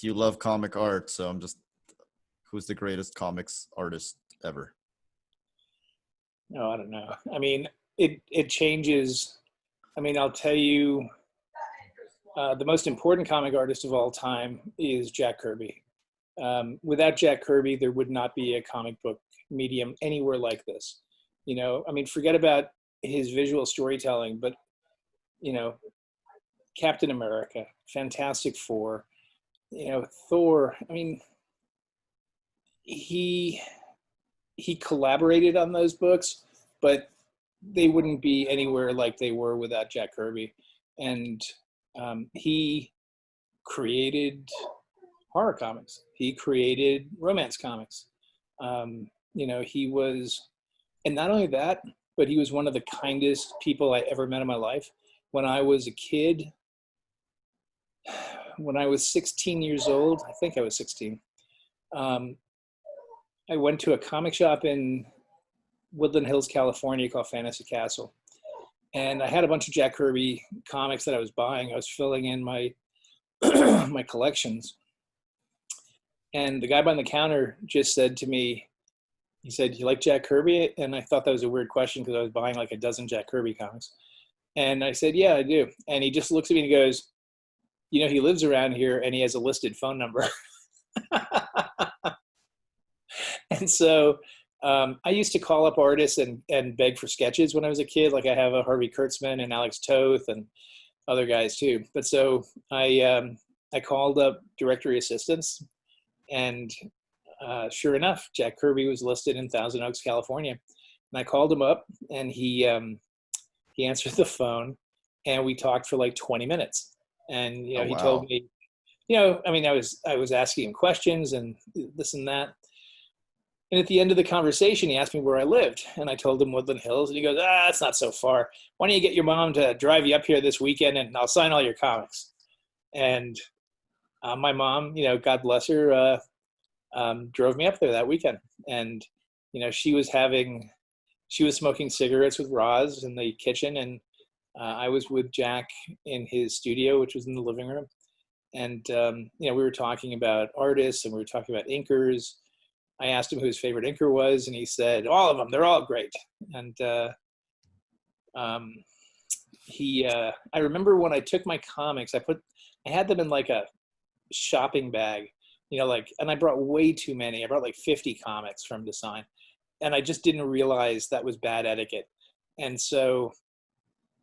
you love comic art, so I'm just, who's the greatest comics artist ever? No, I don't know. I mean, it changes. I mean, I'll tell you, the most important comic artist of all time is Jack Kirby. Without Jack Kirby, there would not be a comic book medium anywhere like this. You know, I mean, forget about his visual storytelling, but you know, Captain America, Fantastic Four, you know, Thor. I mean, he he collaborated on those books, but they wouldn't be anywhere like they were without Jack Kirby. And he created horror comics. He created romance comics. You know, he was, and not only that, but he was one of the kindest people I ever met in my life. When I was a kid, when I was 16 years old, I think I was 16, um, I went to a comic shop in Woodland Hills, California called Fantasy Castle. And I had a bunch of Jack Kirby comics that I was buying. I was filling in my my collections. And the guy behind the counter just said to me, he said, "You like Jack Kirby?" And I thought that was a weird question because I was buying like a dozen Jack Kirby comics. And I said, "Yeah, I do." And he just looks at me and he goes, "You know, he lives around here and he has a listed phone number." And so I used to call up artists and beg for sketches when I was a kid. Like I have a Harvey Kurtzman and Alex Toth and other guys too. But so I called up directory assistants, and sure enough, Jack Kirby was listed in Thousand Oaks, California. And I called him up, and he answered the phone, and we talked for like 20 minutes. And you know, Oh, he told wow. me, you know, I mean, I was asking him questions and this and that. And at the end of the conversation, he asked me where I lived, and I told him Woodland Hills, and he goes, "Ah, it's not so far. Why don't you get your mom to drive you up here this weekend, and I'll sign all your comics." And my mom, you know, God bless her, drove me up there that weekend. And you know, she was smoking cigarettes with Roz in the kitchen, and I was with Jack in his studio, which was in the living room. And you know, we were talking about artists and we were talking about inkers. I asked him who his favorite inker was, and he said, "All of them. They're all great." And um, I remember when I took my comics, I had them in like a shopping bag, you know, like, and I brought way too many. I brought like 50 comics from Design, and I just didn't realize that was bad etiquette. And so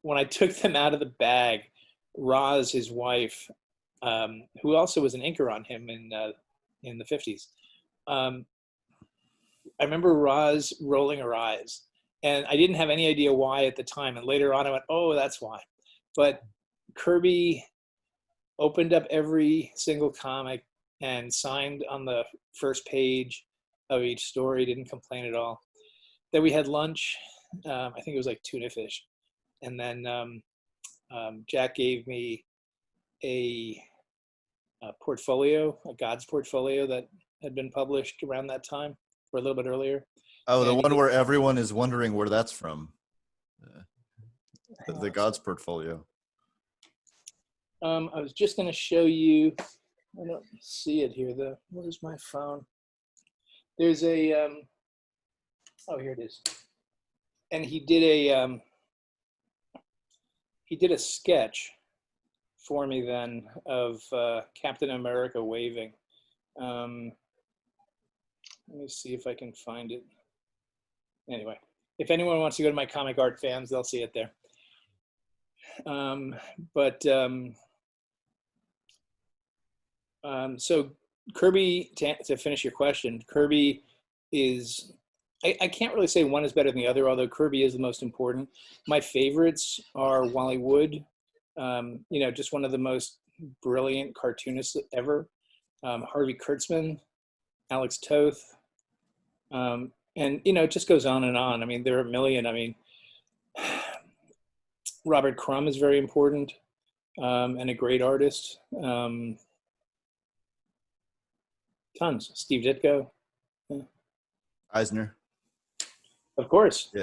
when I took them out of the bag, Roz, his wife, who also was an inker on him in the 50s, I remember Roz rolling her eyes, and I didn't have any idea why at the time. And later on, I went, "Oh, that's why." But Kirby opened up every single comic and signed on the first page of each story. Didn't complain at all. Then we had lunch. I think it was like tuna fish, and then Jack gave me a, a portfolio, a God's portfolio that had been published around that time or a little bit earlier. Oh, the And one he, where everyone is wondering where that's from. Uh, the uh, God's portfolio. I was just going to show you. I don't see it here though. Where's my phone? There's a. Oh, here it is. And he did a sketch for me then of Captain America waving. Um, let me see if I can find it. Anyway, if anyone wants to go to my comic art fans, they'll see it there. Um, but so Kirby, to finish your question, Kirby is, I can't really say one is better than the other, although Kirby is the most important. My favorites are Wally Wood, you know, just one of the most brilliant cartoonists ever. Harvey Kurtzman, Alex Toth, and you know, it just goes on and on. I mean, there are a million. I mean, Robert Crumb is very important, and a great artist. Tons. Steve Ditko, yeah. Eisner. Of course. Yeah.